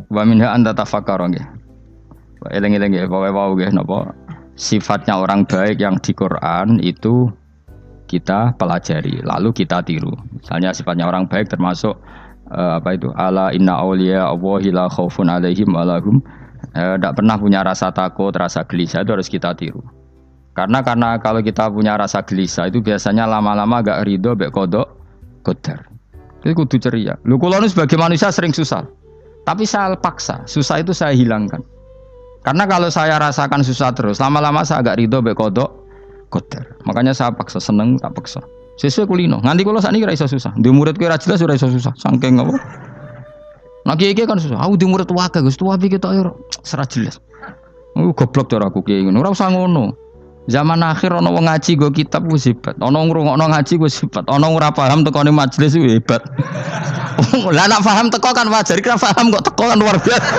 Wa minha anta tafakkara nggih. Eling-eling nggih, pokoke wau nggih napa sifatnya orang baik yang di Quran itu kita pelajari, lalu kita tiru. Misalnya sifatnya orang baik termasuk apa itu? Ala inna auliya Allahi la khaufun alaihim wa lahum tidak pernah punya rasa takut, rasa gelisah, itu harus kita tiru. Karena kalau kita punya rasa gelisah itu biasanya lama-lama agak ridho mek kodok qadar. Jadi kudu ceria. Lho kula nu sebagai manusia sering susah. Tapi saya paksa, susah itu saya hilangkan. Karena kalau saya rasakan susah terus, lama-lama saya agak ridho mek kodok qadar. Makanya saya paksa, seneng tak paksa. Sesuai kulino. Nganti kula sakniki ra iso susah. Di murid kowe ra jelas ora iso susah. Saking apa? Nah kiai kan susah. Aku di murid wae Gus, tuwa iki ketok ora serat jelas. Goblok cara aku kiai ngono. Ora usah ngono. Zaman akhir ana wong ngaji go kitab wis hebat. Ana ngrungokno ngaji wis hebat. Ana ora paham tekone majelis wis hebat. Lah nek paham teko kan wajar, kira paham kok teko kan luar biasa.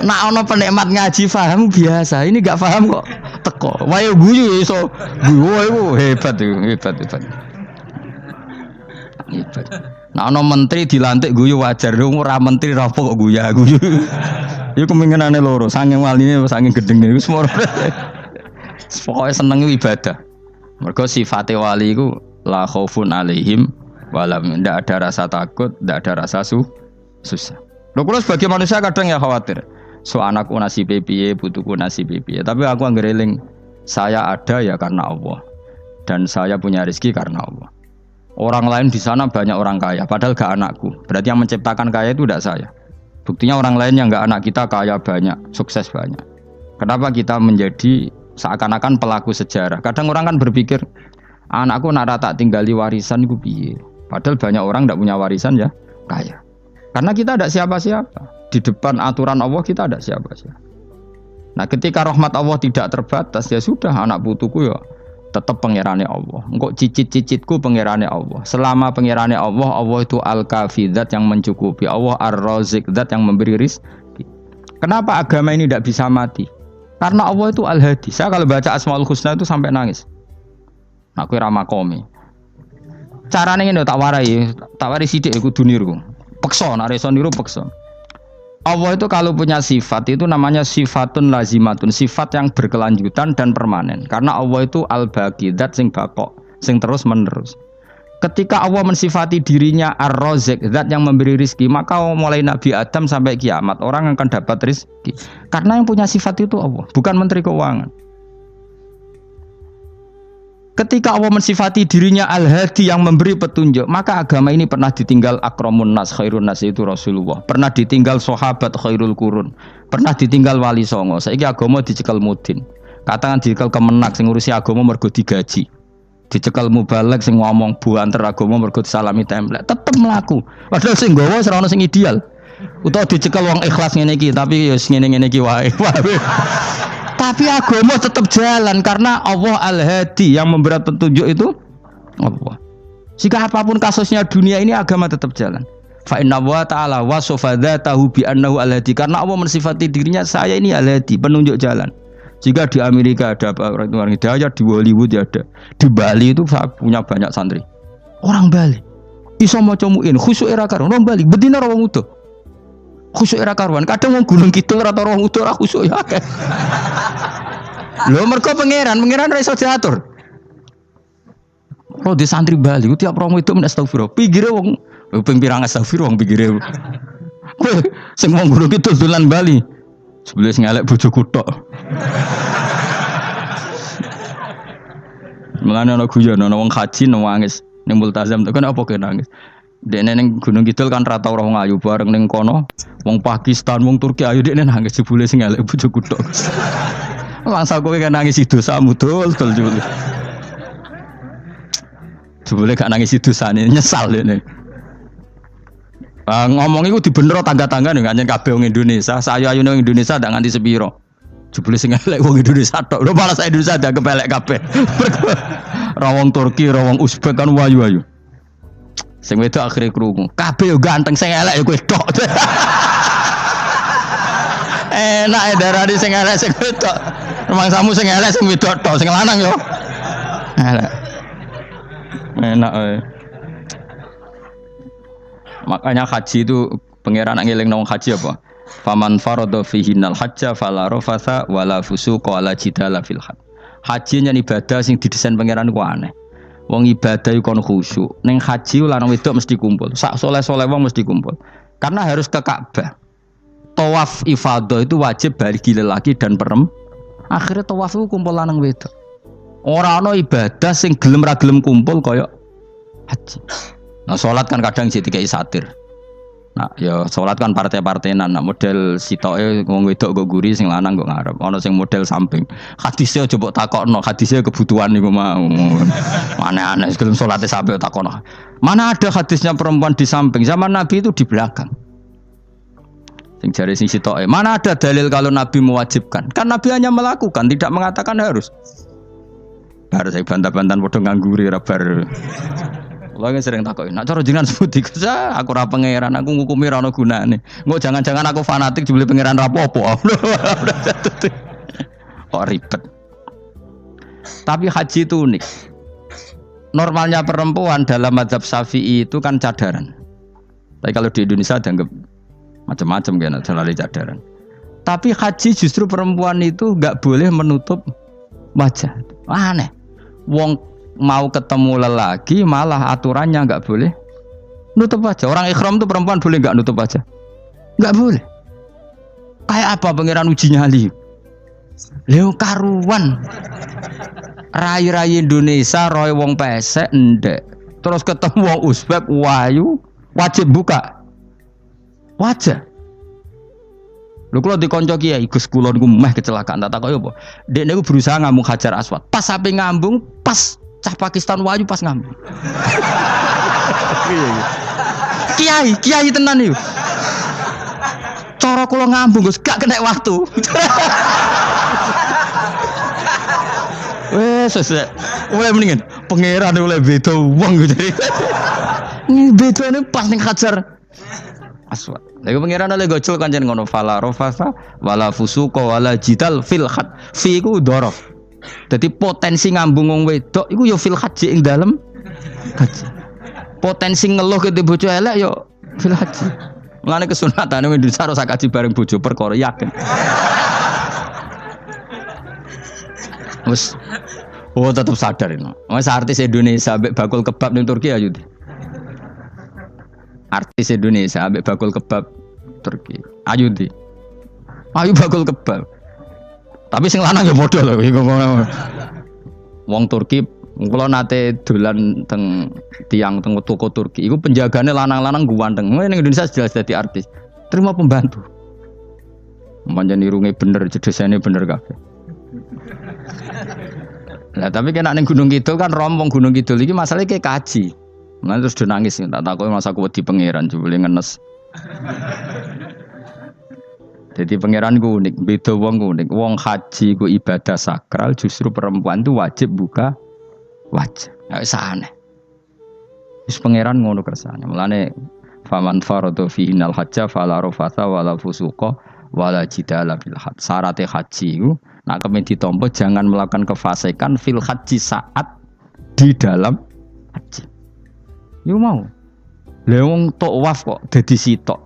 Nak ana penikmat ngaji paham biasa. Ini enggak paham kok teko. Wae guyu iso. Guyu hebat itu, hebat. Hebat. Nah ana menteri dilantik guyu wajar, ora menteri ra kok guyu. Iku kemungkinane loro, saking waline saking gedenge iku semua. Pokoke seneng ibadah. Mergo sifate wali iku la khaufun alaihim walam, ndak ada rasa takut, ndak ada rasa susah. Lho kula sebagai manusia kadang ya khawatir. So anakku nasibe piye, putuku nasibe piye. Tapi aku anggere eling, saya ada ya karena Allah. Dan saya punya rezeki karena Allah. Orang lain di sana banyak orang kaya, padahal gak anakku. Berarti yang menciptakan kaya itu tidak saya. Buktinya orang lain yang gak anak kita kaya banyak, sukses banyak. Kenapa kita menjadi seakan-akan pelaku sejarah? Kadang orang kan berpikir, anakku nak tak tinggali warisan itu piye. Padahal banyak orang tidak punya warisan ya kaya. Karena kita tidak siapa-siapa. Di depan aturan Allah kita tidak siapa-siapa. Nah ketika rahmat Allah tidak terbatas, ya sudah anak putuku ya tetap pangerane Allah. Engkau cicit-cicitku pangerane Allah. Selama pangerane Allah, Allah itu al-kafi, zat yang mencukupi. Allah ar-razik, zat yang memberi rizki. Kenapa agama ini tidak bisa mati? Karena Allah itu al-hadi. Saya kalau baca Asmaul Husna itu sampai nangis. Aku ramakomi. Caranya ini tak warai sidik aku dunirku. Pekso, nareso niru pekso. Allah itu kalau punya sifat itu namanya sifatun lazimatun, sifat yang berkelanjutan dan permanen. Karena Allah itu al-baqi, zat sing bakok, sing terus menerus. Ketika Allah mensifati dirinya ar-razik, zat yang memberi rizki, maka mulai Nabi Adam sampai kiamat orang akan dapat rizki. Karena yang punya sifat itu Allah, bukan menteri keuangan. Ketika Allah mensifati dirinya al-hadi yang memberi petunjuk, maka agama ini pernah ditinggal akramun nas, khairun nas itu Rasulullah. Pernah ditinggal sahabat khairul qurun. Pernah ditinggal wali songo. Saiki agama dicekel mudin. Katakan dicekel kemenak sing ngurusi agama mergo digaji. Dicekel mubalek sing ngomong buanter agama mergo disalami template. Tetep mlaku. Padahal sing nggawa ora ono sing ideal. Utawa dicekel wong ikhlas ngene iki, tapi ya ngene-ngene iki wae. Tapi agama tetap jalan karena Allah al-hadi yang memberi petunjuk itu Allah. Jika apapun kasusnya dunia ini agama tetap jalan. Fa inna wa ta'ala wasafa dzatahu bi annahu al-hadi, karena Allah mensifati dirinya saya ini al-hadi, penunjuk jalan. Jika di Amerika ada orang hidayah, di Hollywood ada, di Bali itu saya punya banyak santri. Orang Bali iso maca muin khusyuk era karo orang Bali bedina wong utuh. Khusyuk era karuan, kadang wong Gunung Kidul ora ora utuh ora khusyuk ya. Lho mergo pangeran ra iso diatur. Oh di santri Bali ku tiap romo itu men astagfirullah. Pinggire wong ping pirang astagfirullah wong pinggire. Sing wong Gunung Kidul dolan Bali. Sebelah sing elek bojoku tok. Mulane ana guyon ana wong haji nangis ning multazam tekan apa kene nangis. Dekne ning Gunung Kidul kan rata ora wong ayu bareng ning kono wong Pakistan wong Turki ayu dekne nangis jebule sing elek bojoku tok. Langsung kowe kan nangis dosamu dul jebule. Jebule gak nangis dosane nyesal dekne. Ngomong iku dibenero tangga-tangga nek nyen kabeh wong Indonesia, sayu-ayune wong Indonesia ndak nganti sepiro. Jebule sing elek wong Indonesia tok. Lho malah Indonesia ndak kepelek kabeh. Ra wong Turki, ra wong Uzbek kan wayu-wayu. Sing wedok akhire krungu. Kabeh yo ganteng, sing elek yo kowe tok. Enak darani sing elek sing wedok. Rumangsamu sing elek sing wedok tok, sing lanang yo. Elek. Enak. Makanya haji itu Pangeran ngeling nang haji apa? Faman farada fihinnal hajja fala rafatha wala fusuqa wala jidala fil hajj. Haji nyen ibadah sing didesain pangeran ku aneh. Wong ibadah iku kon khusyuk. Ning haji lanang wedok mesti kumpul. Sak soleh-soleh wong mesti kumpul. Karena harus ke Ka'bah. Tawaf ifadah itu wajib bagi lelaki dan perempuan. Akhirnya tawaf itu kumpul lanang wedok. Ora ana ibadah sing gelem ra gelem kumpul kaya haji. Nah salat kan kadang jadi dikai satir. Nah ya salat kan partai-partainan. Nah model sitoke wong wedok go guri sing lanang go ngarep. Ana sing model samping. Hadise aja mbok takokno, hadise kebutuhan niku mau. Aneh-aneh gelem salate sampe takokno. Mana ada hadisnya perempuan di samping? Zaman Nabi itu di belakang. Sing jare sing sitoke. Mana ada dalil kalau Nabi mewajibkan? Kan Nabi hanya melakukan, tidak mengatakan harus. Baru saya bantah-bantahan padha ngangguri ra bar. Kula kan sering takoki, "Nek cara jenengan sepundi Gus? Aku ora pangeran, aku ngukumi ra ono gunane. Engko jangan-jangan aku fanatik jebule pangeran ra apa-apa." Kok ribet. Tapi haji itu unik. Normalnya perempuan dalam mazhab Syafi'i itu kan cadaran. Tapi kalau di Indonesia dianggap macam-macam kan, terlalu cadaran. Tapi haji justru perempuan itu nggak boleh menutup wajah. Aneh. Wong mau ketemu lelaki malah aturannya nggak boleh nutup wajah. Orang ikhram tuh perempuan boleh nggak nutup wajah? Nggak boleh. Kayak apa pangeran uji nyali? Leo karuan. Rai-rai Indonesia roy wong pesek ndek. Terus ketemu wong Uzbek wayu wajib buka wajah. Lho kula dikonco kiai Gus kula niku meh kecelakaan tak takoki apa. Dek niku berusaha ngambung Hajar Aswad. Pas sampe ngambung, pas cah Pakistan wayu pas ngambung. Kiai tenan niku. Cara kula ngambung Gus gak kena waktu. Wes oleh mendingan pangeran oleh beda wong gitu. Bedane pas ning Hajar Aswad. Lagi pangeran oleh gocul kanjen ngono fala rofasa wala fusuqa wala jidal fil had. Fi iku dhorof. Dadi potensi ngambung wong wedok iku ya fil haji ing dalem haji. Potensi ngeluh ke bojo elek ya fil haji. Mulane kesunatane Indonesia ora kaji bareng bojo perkara yakin. Wes tetap sadar ini. Mas artis Indonesia ambek bakul kebab ning Turki ayo. Artis Indonesia ambek bakul kebab Turki. Ayo di. Ayo bakul kebab. Tapi sing lanang ya modal lho iku. Wong Turki kula nate dolan teng tiang teng toko Turki. Iku penjagane lanang-lanang guwandeng. Ning Indonesia jelas dadi artis. Terima pembantu. Manjane irunge bener, jedesane bener kabeh. Lah tapi kena ning Gunung Kidul kan rombong Gunung Kidul iki masalahnya kayak kaji. Nah terus do nangis tak takoki masa aku wedi pangeran jebule ngenes. Jadi pangeran ku unik, beda wong unik. Wong haji ku ibadah sakral, justru perempuan itu wajib buka wajah. Enggak aneh. Wis pangeran ngono kersane. Mulane faman farada fi innal hajja fala rafatha wala fusuqa wala jidala fil hajj. Syarat haji ku nak kemen ditampa jangan melakukan kefasikan fil haji saat di dalam haji. Yo mau. Lha wong tawaf kok dadi sitok.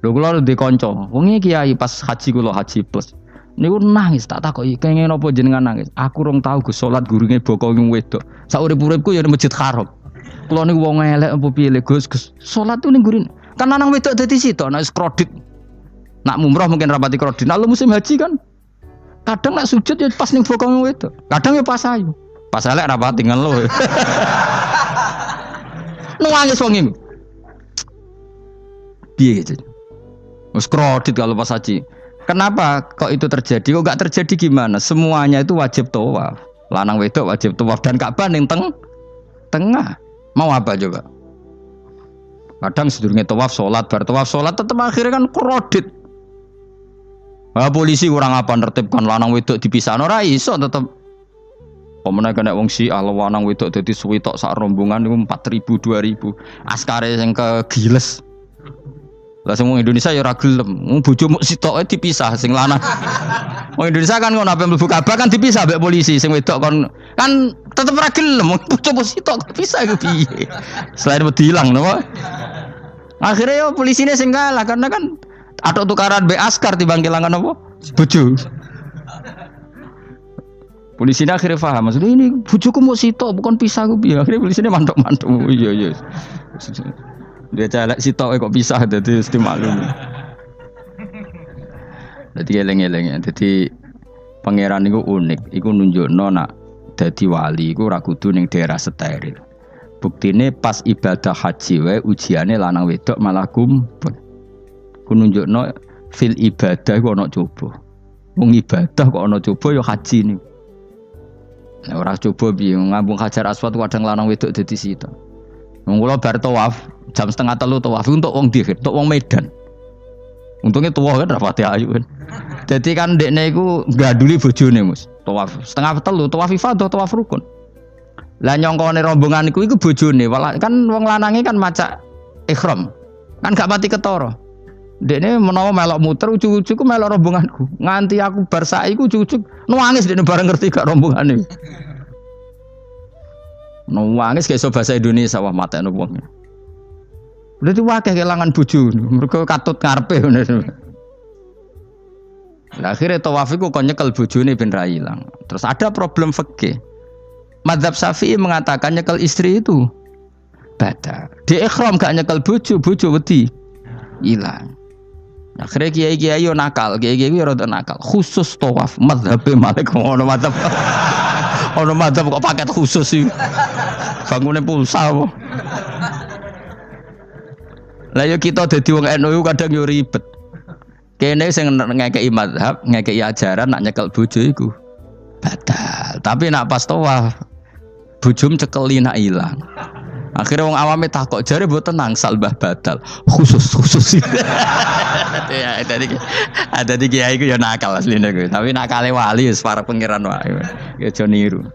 Lho kula ndek kanca, wong iki kiai pas haji kula haji plus. Niku nangis tak takoki, kenging napa jenengan nangis? Aku rong tau Gus salat gurunge bokong wedok. Sak urip-uripku ya Masjid Haram. Kula niku wong elek apa piye le Gus? Salat ning gurine. Kan lanang wedok dadi sitok nek kredit. Nak mumrah mungkin rapati kredit. Nah musim haji kan kadang nek sujud ya pas ning bokong wedok. Kadang ya pas ayu. Pas elek rapati ngelo. Nangis wong iki. Piye gitu. Wes kredit kalau pas haji. Kenapa kok itu terjadi? Kok enggak terjadi gimana? Semuanya itu wajib tawaf. Lanang wedok wajib tawaf dan Ka'bah ning tengah. Mau apa coba? Kadang sedurunge tawaf salat, bar tawaf salat tetep akhirnya kan kredit. Polisi kurang apa nertibkan lanang wedok dipisahno ora iso tetep. Pemenang kena wong Syiah lanang wedok dadi suwi tok sak rombongan niku 4.000 2.000. Askare sing kegiles. Lah semua Indonesia ya ora gelem. Bojo muk sitoke dipisah sing lanang. Wong Indonesia kan ngono ape mlebu Ka'bah kan dipisah mbek polisi sing wedok kan tetep ora gelem. Bojo muk sitok dipisah iku piye? Selain wedi ilang napa? Akhirnya yo polisine sing kalah karena kan atok tukaran be askar timbang kelangan apa? Bojo. Polisine akhirnya paham, maksudnya ini bojoku mau sitok bukan pisah ku piye. Akhirnya polisine mantuk-mantuk. Iya. Dia celek sitok kok pisah dadi mesti maklum. Dadi eleng-eleng. Dadi pangeran iku unik, iku nunjukno nak dadi wali iku ora kudu ning daerah steril. Buktine pas ibadah haji wae ujiane lanang wedok malah kumpul. Ku nunjukno fil ibadah iku ana coba. Wong ibadah kok ana coba ya haji niku. Nek ora coba piye ngambung Hajar Aswad kadang lanang wedok dadi sita. Wong kula bar tawaf jam 2:30 tawaf untuk wong dihir, untuk wong Medan. Untungnya tua kan rapati ayu kan. Jadi kan dekne iku ganduli bojone Mus. Tawaf 2:30 tawaf ifadah tawaf rukun. Lah nyongkone rombongan iku bojone, kan wong lanange kan macak ihram. Kan gak pati ketara. Dekne menawa melok muter ujug-ujug ku melok rombonganku. Nganti aku bar saiki ku ujug-ujug nangis dekne bareng ngerti gak rombongane. Nangis gak iso basa Indonesia wah matekno wong. Berarti wakeh kelangan bojo mergo katut ngarepe ngono. Lah akhire tawaf iku kon nyekel bojone ben ra ilang. Terus ada problem fikih. Madzhab Syafi'i mengatakan nyekel istri itu batal. Di ikhram gak nyekel bojo wedi ilang. Akhirnya kiai-kiai yo nakal, kiai-kiai yo rada nakal. Khusus tawaf madzhab Malik ono madzhab. Ono madzhab kok paket khusus iki. Bangune pulsa apa? Lah yo kita dadi wong NU kadang yo ribet. Kene sing ngekeki madzhab, ngekeki ajaran nak nyekel bojo iku batal. Tapi nak pas tawaf bojom cekeli nak ilang. Akhirnya wong awame takok jare mboten nangsal mbah batal. Khusus. Ya ada di kiai ku ya nakal asline ku. Tapi nakale wali wis para pangeran wae. Ya aja niru.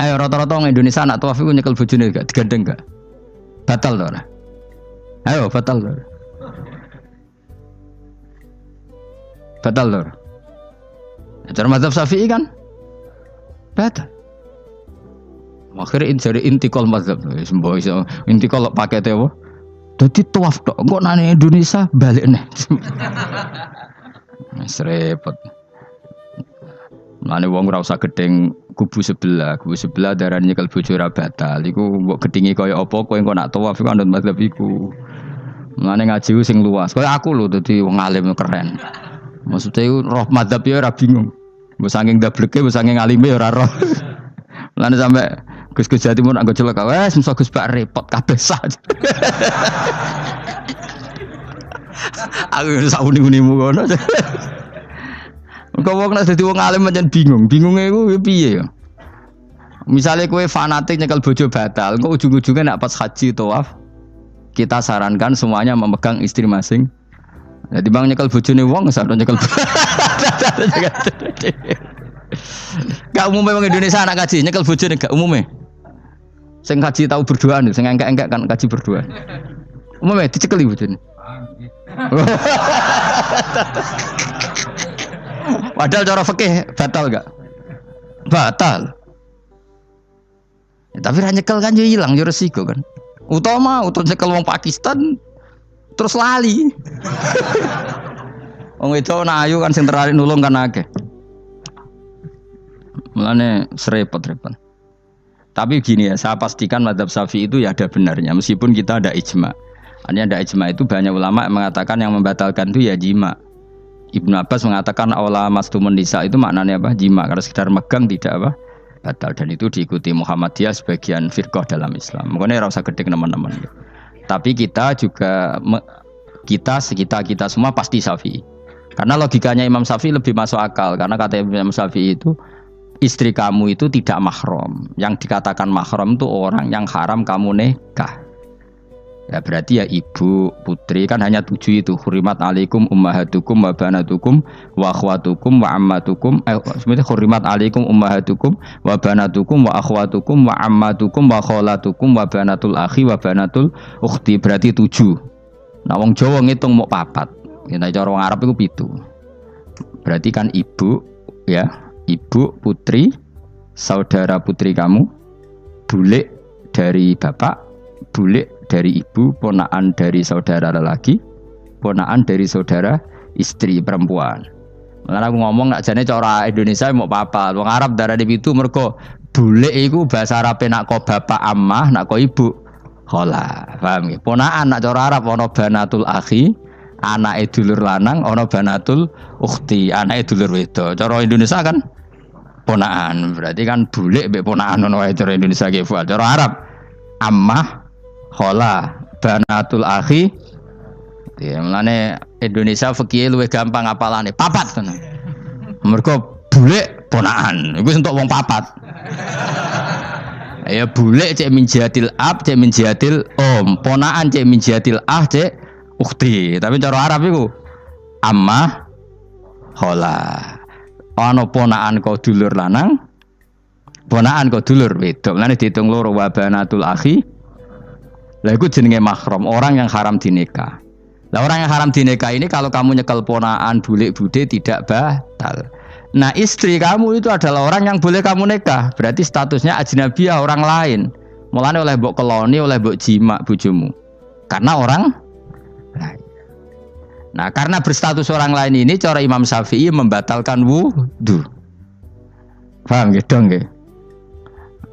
Ayo rata-rata wong Indonesia nak tawaf iku nyekel bojone gak digandeng gak? Batal to ora? Ayo batal to. Batal to. Cara mazhab Syafi'i kan? Batal. Akhirnya jadi intikal mazhab, semboh iso intikal pakete apa? Dadi tawaf tok, kok nang Indonesia balik nih. Wis repot. Mane wong ora usah gedeng kubu sebelah darane nyekel bojo ora batal. Iku mbok gedhingi kaya apa kowe engko nak tawaf iku anut mazhab iku. Mane ngaji sing luas. Kaya aku lho dadi wong alim keren. Maksudnya roh mazhab ya ora bingung. Mbok saking dableke, mbok saking alime ya ora roh. Mane sampe Gus Jati mun anggo celaka wes mesti Gus Pak repot kabeh sah. Aku wis sauni-unimu ngono. Engko wong nek dadi wong alim pancen bingung. Bingunge iku piye ya? Misale kowe fanatik nyekel bojo batal, engko ujung-ujunge nek pas haji tawaf kita sarankan semuanya memegang istri masing. Jadi bang nyekel bojone wong sak nyekel. Gak umumnya orang Indonesia anak kaji nyekel bojone gak umumnya. Sing kaji tahu berdoa nih, sing engkek kan kaji berdoa. Umumnya dicekeli bojone. Padahal cara fikih batal gak? Batal. Ya, tapi ra nyekel kan yo ilang yo resiko kan. Utama nyekel wong Pakistan terus lali. Wong wedok ayu kan sing tertarik nulung kan akeh. Mulane serepot-repot. Tapi gini ya, saya pastikan mazhab Syafi'i itu ya ada benarnya meskipun kita ada ijma. Artinya ada ijma itu banyak ulama yang mengatakan yang membatalkan itu ya jima. Ibnu Abbas mengatakan aula mastumun nisa itu maknanya apa? Jima. Karena sekedar megang tidak apa? Batal, dan itu diikuti Muhammadiyah sebagian firqah dalam Islam. Makanya ora usah gedhe teman-teman. Tapi kita juga kita semua pasti Syafi'i. Karena logikanya Imam Syafi'i lebih masuk akal karena kata Imam Syafi'i itu istri kamu itu tidak mahram. Yang dikatakan mahram itu orang yang haram kamu nikah. Ya berarti ya ibu, putri kan hanya 7 itu. Hurimat alaikum ummahatukum wa banatukum wa akhwatukum wa ammatukum. Sebenarnya hurimat alaikum ummahatukum wa banatukum wa akhwatukum wa ammatukum wa kholatukum wa banatul akhi wa banatul ukhti. Berarti 7. Nah wong Jawa ngitung mau 4. Kita cara wong Arab itu 7. Berarti kan ibu ya. Ibu, putri, saudara putri kamu, bulik dari bapak, bulik dari ibu, ponakan dari saudara lelaki, ponakan dari saudara istri perempuan. Makanya aku ngomong nak jane cara Indonesia mau papa, wong Arab darah di itu mergo bule iku bahasa Arab nak ko bapak ammah, nak ko ibu khola. Paham nggih? Ponakan nak cara Arab ana banatul akhi, anake dulur lanang, ana banatul ukhti, anake dulur wedok. Cara Indonesia kan ponakan. Berarti kan bule mbek ponakan ngono wae cara Indonesia ki. Cara Arab ammah, khola, banatul akhi. Ya, mulane Indonesia fikih luwih gampang apalane papat kan. Mergo bule ponakan, iku entuk wong papat. Ya bule cek min jihatil ab, cek min jihatil om, ponakan cek min jihatil ah, cek ukhti. Tapi cara Arab iku ammah khola. Ana ponakan kok dulur lanang, ponakan kok dulur wedok. Mulane diitung loro wa banatul akhi. Lah iku jenenge mahram, orang yang haram dinikah. Nah orang yang haram dinikah ini kalau kamu nyekel ponaan bulik bude tidak batal. Nah istri kamu itu adalah orang yang boleh kamu nikah. Berarti statusnya ajnabiyah, orang lain. Mulane oleh mbok keloni, oleh mbok jima bojomu. Karena orang lain. Nah karena berstatus orang lain ini cara Imam Syafi'i membatalkan wudu. Paham gitu dong nggih?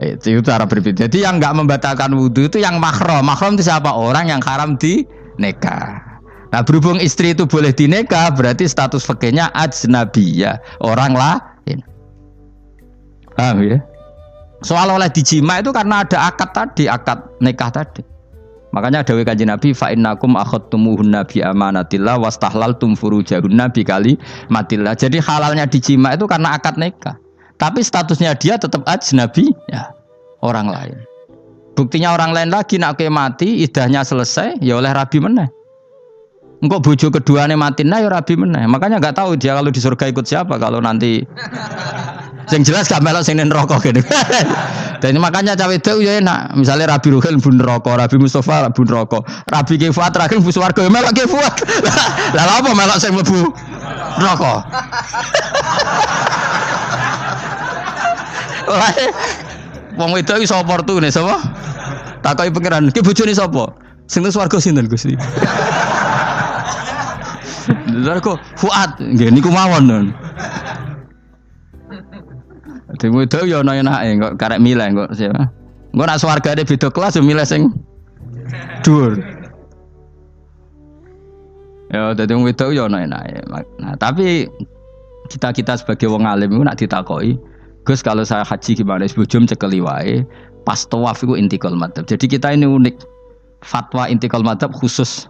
Itu cara berbeda. Jadi yang enggak membatalkan wudu itu yang mahram. Mahram itu siapa? Orang yang haram dinikah. Nah berhubung istri itu boleh dinikah, berarti status fikihnya ajnabiyah, orang lain. Paham ya? Soal oleh dijima itu karena ada akad tadi, akad nikah tadi. Makanya dawuh Kanjeng Nabi, fa innakum akhadtumuhunna bi amanatillah wastahlaltum furujahunna bi kalimatillah. Jadi halalnya dijima itu karena akad nikah. Tapi statusnya dia tetap ajnabi, ya, orang lain. Buktinya orang lain lagi nak mati, idahnya selesai, ya oleh rabi meneh. Engkau bojo keduanya mati nah ya rabi meneh. Makanya nggak tahu dia kalau di surga ikut siapa kalau nanti. Yang jelas gak melok sing neraka gitu. Dan makanya cawe itu ya enak. Misalnya Rabi Ruhil bun neraka, Rabi Mustafa bun neraka, Rabi Kifat terakhir bun swarga melok Kifat. Lah apa melok sing mlebu neraka? Wong wedok iso oportune sapa? Takoki pangeran, ki bojone sapa? Sing nang swarga sinten Gusti? Lha kok Fuad nggih niku mawon non. Dene wedok yo ana enake kok karek milih kok siapa. Engko nek swargane beda kelas yo milih sing dhuwur. Ya dadi wong wedok yo ana enake. Nah, tapi kita sebagai wong alim iku nek ditakoki, Gus kalau saya haji gimana? Bojom cekeli wae. Pas tawaf iku intikal madzhab. Jadi kita ini unik. Fatwa intikal madzhab khusus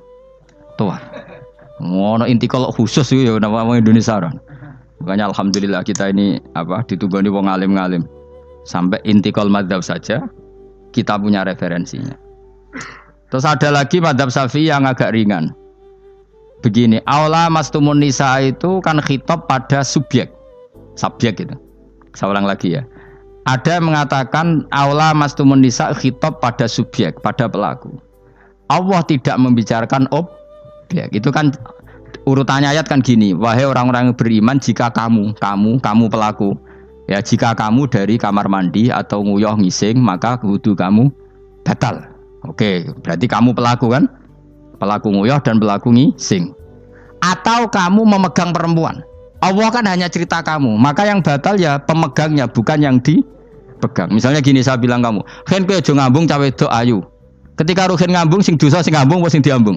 tawaf. Ngono intikal khusus itu ya nama orang Indonesia kan. Makanya alhamdulillah kita ini ditugani wong alim-alim. Sampai intikal madzhab saja kita punya referensinya. Terus ada lagi madzhab Syafi'i yang agak ringan. Begini, aula mastumun nisa itu kan khitab pada subjek gitu. Saya ulang lagi ya. Ada yang mengatakan aula mastumun nisa khitab pada subjek, pada pelaku. Allah tidak membicarakan objek. Itu kan urutannya ayat kan gini, wahai orang-orang yang beriman jika kamu pelaku. Ya jika kamu dari kamar mandi atau nguyuh ngising maka wudu kamu batal. Oke, berarti kamu pelaku kan? Pelaku nguyuh dan pelaku ngising. Atau kamu memegang perempuan. Allah kan hanya cerita kamu, maka yang batal ya pemegangnya bukan yang dipegang. Misalnya gini saya bilang kamu, "Ken kowe aja ngambung cawe wedok ayu." Ketika rugen ngambung sing dosa sing ngambung apa sing diambung?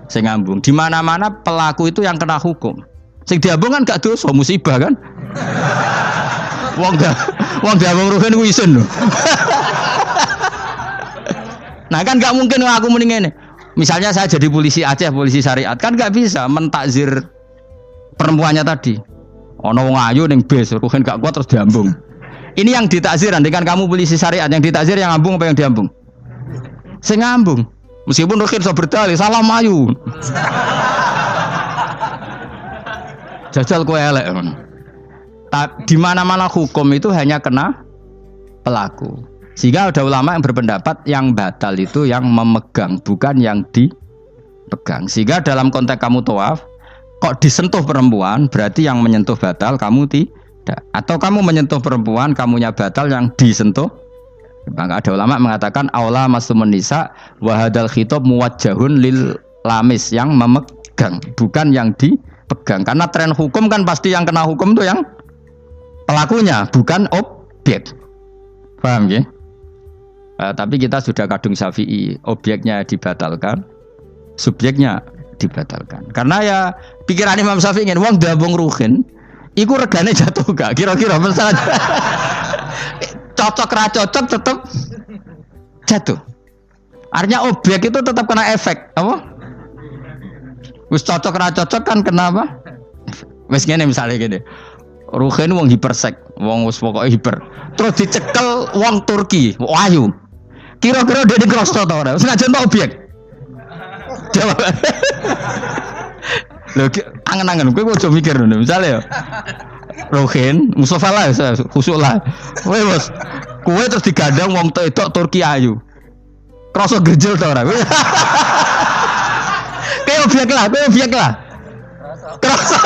Sing ngambung. Di mana-mana pelaku itu yang kena hukum. Sing diambung kan gak dosa, musibah kan? Wong diambung rugen ku isin lho. Nah kan gak mungkin aku mending ngene. Misalnya saya jadi polisi Aceh, polisi syariat, kan gak bisa mentakzir perempuannya tadi. Ono wong ayu ning bis, rugen gak kuat terus diambung. Ini yang ditakzir, andaikan kamu polisi syariat, yang ditakzir yang ngambung apa yang diambung? Sing ngambung. Meskipun rugen iso berdalih, salah mayu. Jajal kowe elek ngono. Di mana-mana hukum itu hanya kena pelaku. Sehingga ada ulama yang berpendapat yang batal itu yang memegang, bukan yang dipegang. Sehingga dalam konteks kamu tawaf, kok disentuh perempuan, berarti yang menyentuh batal, kamu tidak. Atau kamu menyentuh perempuan, kamunya batal, yang disentuh Maka ada ulama mengatakan aula masumun nisa wa hadzal khitab muwajjahun lil lamis yang memegang, bukan yang dipegang. Karena tren hukum kan pasti yang kena hukum itu yang pelakunya, bukan objek. Paham ya? Tapi kita sudah kadung Syafi'i, objeknya dibatalkan, subjeknya dibatalkan. Karena ya pikiran Imam Syafi'i ingin wong dabung ruhin, iku regane jatuh gak? Kira-kira misalnya cocok ra cocok tetap jatuh. Artinya objek itu tetap kena efek, apa? Wis cocok ra cocok kan kenapa? Wis ngene misalnya gini. Ruhin wong hipersek, wong wis pokoke hiper. Terus dicekel wong Turki, ayu. Kira-kira dia dikrosno ta ora? Wis najan objek. Jawab. Lho angen-angen kowe ojo mikir ngono. Misale ya. Ruhin, Mustafa lah, khusuk lah. Kowe bos, kowe terus digandang wong wedok Turki ayu. Kroso gerjel ta ora? Kayak objek lah. Kroso.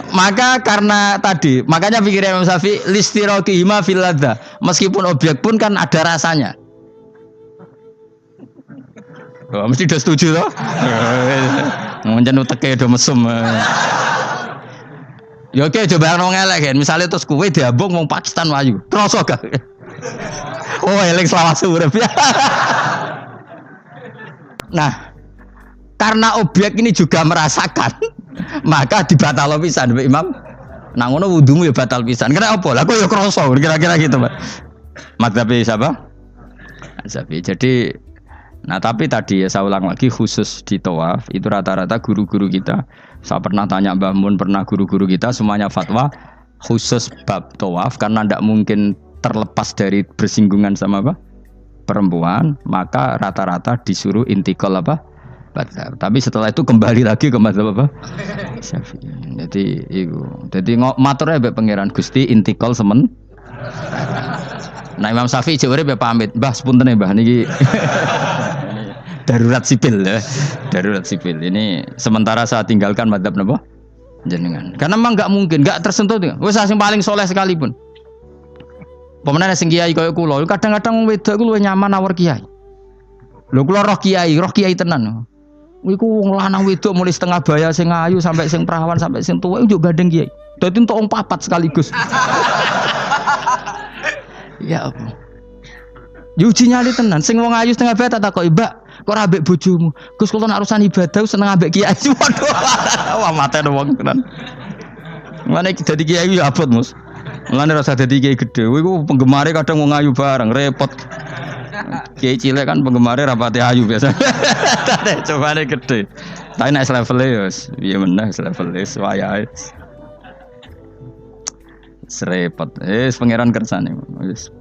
Maka karena tadi, makanya pikirnya Imam Syafi'i listiraqihima fil ladza. Meskipun objek pun kan ada rasanya. Oh, mesti udah setuju toh? Ngancen uteke do mesum. Ya oke coba nang elek kan. Misale terus kowe diambung wong Pakistan wayu. Kroso gak? Oh, elek selawase urip. Nah, karena objek ini juga merasakan, maka dibatal pisan Mbak Imam. Nang ngono wudumu ya batal pisan. Kira apa? Lah kok ya kroso kira-kira gitu, Pak. Madzhab siapa? Syafi'i. Jadi nah tapi tadi ya saya ulang lagi khusus di tawaf itu rata-rata guru-guru kita. Saya pernah tanya Mbah Mun, pernah guru-guru kita semuanya fatwa khusus bab tawaf karena tidak mungkin terlepas dari bersinggungan sama apa? Perempuan, maka rata-rata disuruh intikal apa? Madzhab. Tapi setelah itu kembali lagi ke madzhab apa? Syafi'i. Jadi itu. Jadi maturnya mbek pangeran Gusti intikal semen. Nah Imam Syafi'i jare be pamit, Mbah sepunten Mbah niki. Darurat sipil ya. Darurat sipil. Ini sementara saya tinggalkan madzhab napa? Jenengan. Karena memang enggak mungkin, enggak tersentuh. Wis sing paling soleh sekalipun. Pemenang sing kiai kaya kula, kadang-kadang wedok iku luwih nyaman awor kiai. Lho kula roh kiai tenan. Iku wong lanang wedok mulai setengah baya sing ayu sampai sing perawan sampai sing tuwa iku gandeng kiai. Dadi entuk wong papat sekaligus. Ya apa? Yuji nyali tenan, sing wong ayu setengah baya tak takoki, "Mbak, kok ora ambek bojomu?" Gus kula nek urusan ibadah seneng ambek kiai. Waduh. Wah mate wong tenan. Mane dadi kiai ya abot, Mus. Mulane rasa dadi kiai gedhe. Kowe iku penggemare kadang wong ayu bareng, repot. Kiai cilik kan penggemare rapati ayu biasa. Cobane gede. Tapi nek level ya piye meneh level wayahe. Serepot. Pangeran kersane. Wis